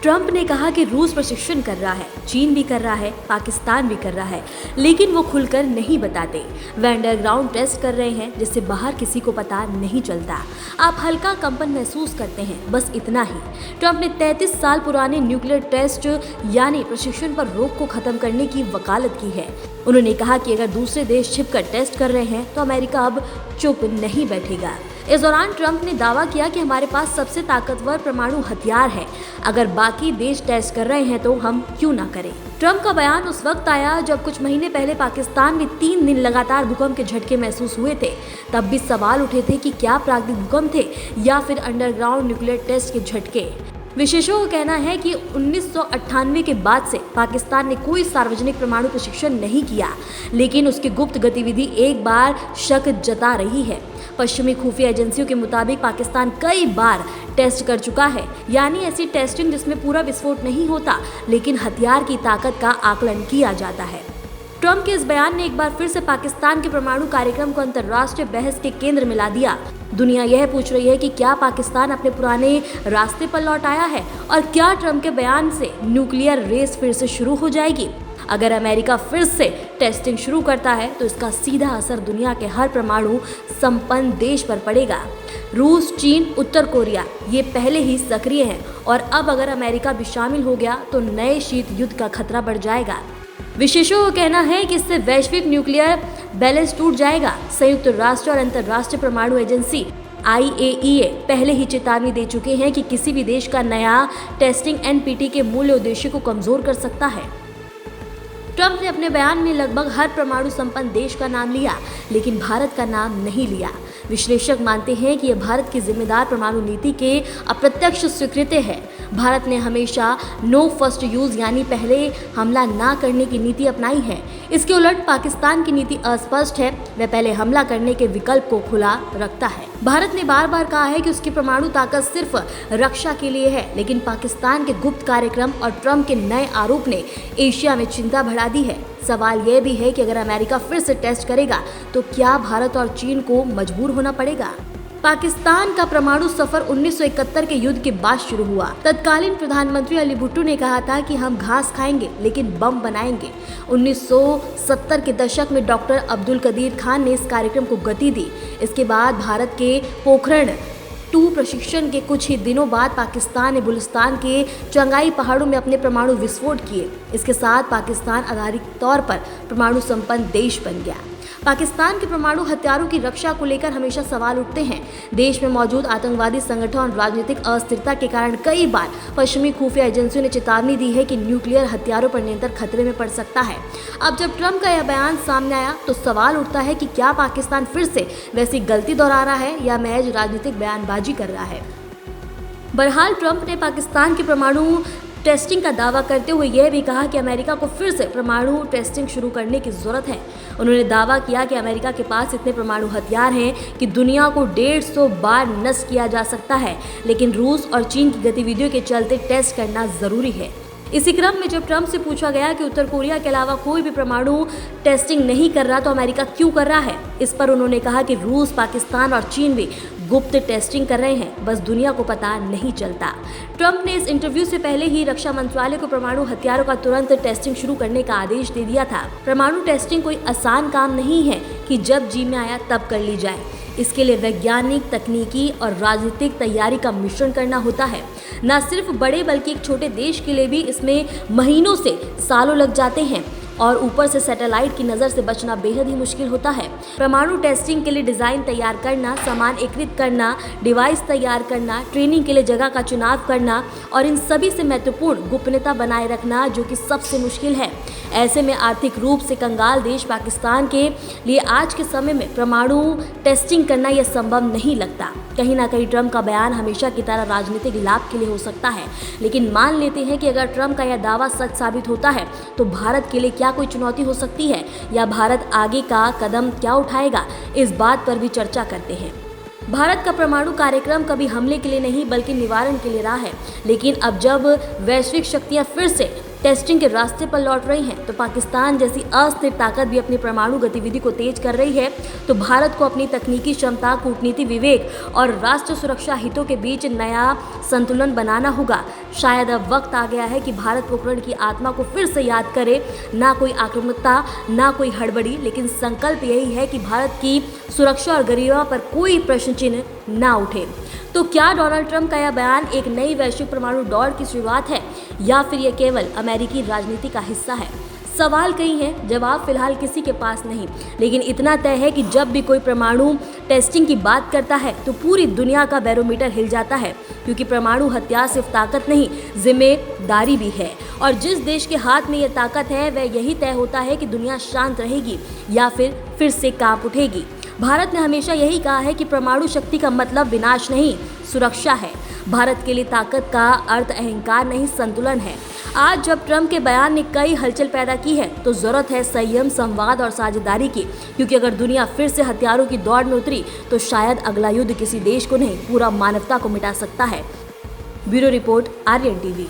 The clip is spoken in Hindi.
ट्रंप ने कहा कि रूस प्रशिक्षण कर रहा है, चीन भी कर रहा है, पाकिस्तान भी कर रहा है, लेकिन वो खुलकर नहीं बताते। वे अंडरग्राउंड टेस्ट कर रहे हैं जिससे बाहर किसी को पता नहीं चलता। आप हल्का कंपन महसूस करते हैं, बस इतना ही। ट्रंप ने 33 साल पुराने न्यूक्लियर टेस्ट यानी प्रशिक्षण पर रोक को खत्म करने की वकालत की है। उन्होंने कहा कि अगर दूसरे देश छिपकर टेस्ट कर रहे हैं तो अमेरिका अब चुप नहीं बैठेगा। इस दौरान ट्रंप ने दावा किया कि हमारे पास सबसे ताकतवर परमाणु हथियार है, अगर बाकी देश टेस्ट कर रहे हैं तो हम क्यों ना करें। ट्रंप का बयान उस वक्त आया जब कुछ महीने पहले पाकिस्तान में 3 दिन लगातार भूकंप के झटके महसूस हुए थे। तब भी सवाल उठे थे कि क्या प्राकृतिक भूकंप थे या फिर अंडरग्राउंड न्यूक्लियर टेस्ट के झटके। विशेषज्ञों का कहना है कि 1998 के बाद से पाकिस्तान ने कोई सार्वजनिक परमाणु प्रशिक्षण नहीं किया, लेकिन उसकी गुप्त गतिविधि एक बार शक जता रही है। पश्चिमी खुफिया एजेंसियों के मुताबिक पाकिस्तान कई बार टेस्ट कर चुका है, यानी ऐसी टेस्टिंग जिसमें पूरा विस्फोट नहीं होता लेकिन हथियार की ताकत का आकलन किया जाता है। ट्रंप के इस बयान ने एक बार फिर से पाकिस्तान के परमाणु कार्यक्रम को अंतर्राष्ट्रीय बहस के केंद्र में ला दिया। दुनिया यह पूछ रही है कि क्या पाकिस्तान अपने पुराने रास्ते पर लौट आया है और क्या ट्रंप के बयान से न्यूक्लियर रेस फिर से शुरू हो जाएगी। अगर अमेरिका फिर से टेस्टिंग शुरू करता है तो इसका सीधा असर दुनिया के हर परमाणु संपन्न देश पर पड़ेगा। रूस, चीन, उत्तर कोरिया ये पहले ही सक्रिय हैं और अब अगर अमेरिका भी शामिल हो गया तो नए शीत युद्ध का खतरा बढ़ जाएगा। विशेषज्ञों का कहना है कि इससे वैश्विक न्यूक्लियर बैलेंस टूट जाएगा। संयुक्त राष्ट्र और अंतर्राष्ट्रीय परमाणु एजेंसी IAEA पहले ही चेतावनी दे चुके हैं कि किसी भी देश का नया टेस्टिंग NPT के मूल उद्देश्य को कमजोर कर सकता है। ट्रंप ने अपने बयान में लगभग हर परमाणु संपन्न देश का नाम लिया, लेकिन भारत का नाम नहीं लिया। विश्लेषक मानते हैं कि यह भारत की जिम्मेदार परमाणु नीति के अप्रत्यक्ष स्वीकृति है। भारत ने हमेशा नो फर्स्ट यूज यानी पहले हमला ना करने की नीति अपनाई है। इसके उलट पाकिस्तान की नीति अस्पष्ट है, वह पहले हमला करने के विकल्प को खुला रखता है। भारत ने बार बार कहा है कि उसकी परमाणु ताकत सिर्फ रक्षा के लिए है, लेकिन पाकिस्तान के गुप्त कार्यक्रम और ट्रंप के नए आरोप ने एशिया में चिंता बढ़ा दी है। सवाल यह भी है कि अगर अमेरिका फिर से टेस्ट करेगा तो क्या भारत और चीन को मजबूर होना पड़ेगा। पाकिस्तान का परमाणु सफर 1971 के युद्ध के बाद शुरू हुआ। तत्कालीन प्रधानमंत्री अली भुट्टो ने कहा था कि हम घास खाएंगे लेकिन बम बनाएंगे। 1970 के दशक में डॉक्टर अब्दुल कदीर खान ने इस कार्यक्रम को गति दी। इसके बाद भारत के पोखरण 2 प्रशिक्षण के कुछ ही दिनों बाद पाकिस्तान ने बलूचिस्तान के चंगाई पहाड़ों में अपने परमाणु विस्फोट किए। इसके साथ पाकिस्तान आधारित तौर पर परमाणु संपन्न देश बन गया। पाकिस्तान के परमाणु हथियारों की रक्षा को लेकर हमेशा सवाल उठते हैं। देश में मौजूद आतंकवादी संगठन और राजनीतिक अस्थिरता के कारण कई बार पश्चिमी खुफिया एजेंसियों ने चेतावनी दी है कि न्यूक्लियर हथियारों पर नियंत्रण खतरे में पड़ सकता है। अब जब ट्रंप का यह बयान सामने आया तो सवाल उठता है कि क्या पाकिस्तान फिर से वैसी गलती दोहरा रहा है या महज राजनीतिक बयानबाजी कर रहा है। बहरहाल ट्रंप ने पाकिस्तान के परमाणु टेस्टिंग का दावा करते हुए यह भी कहा कि अमेरिका को फिर से परमाणु टेस्टिंग शुरू करने की जरूरत है। उन्होंने दावा किया कि अमेरिका के पास इतने परमाणु हथियार हैं कि दुनिया को 150 बार नष्ट किया जा सकता है, लेकिन रूस और चीन की गतिविधियों के चलते टेस्ट करना जरूरी है। इसी क्रम में जब ट्रंप से पूछा गया कि उत्तर कोरिया के अलावा कोई भी परमाणु टेस्टिंग नहीं कर रहा तो अमेरिका क्यों कर रहा है, इस पर उन्होंने कहा कि रूस, पाकिस्तान और चीन भी गुप्त टेस्टिंग कर रहे हैं, बस दुनिया को पता नहीं चलता। ट्रंप ने इस इंटरव्यू से पहले ही रक्षा मंत्रालय को परमाणु हथियारों का तुरंत टेस्टिंग शुरू करने का आदेश दे दिया था। परमाणु टेस्टिंग कोई आसान काम नहीं है कि जब जी में आया तब कर ली जाए। इसके लिए वैज्ञानिक, तकनीकी और राजनीतिक तैयारी का मिश्रण करना होता है। न सिर्फ बड़े बल्कि एक छोटे देश के लिए भी इसमें महीनों से सालों लग जाते हैं और ऊपर से सैटेलाइट की नज़र से बचना बेहद ही मुश्किल होता है। परमाणु टेस्टिंग के लिए डिज़ाइन तैयार करना, सामान एकत्रित करना, डिवाइस तैयार करना, ट्रेनिंग के लिए जगह का चुनाव करना और इन सभी से महत्वपूर्ण गोपनीयता बनाए रखना, जो कि सबसे मुश्किल है। ऐसे में आर्थिक रूप से कंगाल देश पाकिस्तान के लिए आज के समय में परमाणु टेस्टिंग करना यह संभव नहीं लगता। कहीं ना कहीं ट्रंप का बयान हमेशा की तरह राजनीतिक लाभ के लिए हो सकता है, लेकिन मान लेते हैं कि अगर ट्रंप का यह दावा सच साबित होता है तो भारत के लिए क्या कोई चुनौती हो सकती है या भारत आगे का कदम क्या उठाएगा, इस बात पर भी चर्चा करते हैं। भारत का परमाणु कार्यक्रम कभी हमले के लिए नहीं बल्कि निवारण के लिए रहा है, लेकिन अब जब वैश्विक शक्तियां फिर से टेस्टिंग के रास्ते पर लौट रही हैं तो पाकिस्तान जैसी अस्थिर ताकत भी अपनी परमाणु गतिविधि को तेज कर रही है। तो भारत को अपनी तकनीकी क्षमता, कूटनीति विवेक और राष्ट्र सुरक्षा हितों के बीच नया संतुलन बनाना होगा शायद अब वक्त आ गया है कि भारत पोखरण की आत्मा को फिर से याद करे। ना कोई आक्रामकता, ना कोई हड़बड़ी, लेकिन संकल्प यही है कि भारत की सुरक्षा और गरिमा पर कोई प्रश्न चिन्ह ना उठे। तो क्या डोनाल्ड ट्रंप का यह बयान एक नई वैश्विक परमाणु दौड़ की शुरुआत है, या फिर यह केवल अमेरिकी राजनीति का हिस्सा है? सवाल कई हैं, जवाब फिलहाल किसी के पास नहीं, लेकिन इतना तय है कि जब भी कोई परमाणु टेस्टिंग की बात करता है तो पूरी दुनिया का बैरोमीटर हिल जाता है, क्योंकि परमाणु हथियार सिर्फ ताकत नहीं, जिम्मेदारी भी है। और जिस देश के हाथ में यह ताकत है, वह यही तय होता है कि दुनिया शांत रहेगी या फिर से कांप उठेगी। भारत ने हमेशा यही कहा है कि परमाणु शक्ति का मतलब विनाश नहीं, सुरक्षा है। भारत के लिए ताकत का अर्थ अहंकार नहीं, संतुलन है। आज जब ट्रंप के बयान ने कई हलचल पैदा की है, तो जरूरत है संयम, संवाद और साझेदारी की, क्योंकि अगर दुनिया फिर से हथियारों की दौड़ में उतरी तो शायद अगला युद्ध किसी देश को नहीं, पूरा मानवता को मिटा सकता है। Bureau report, Aryan TV.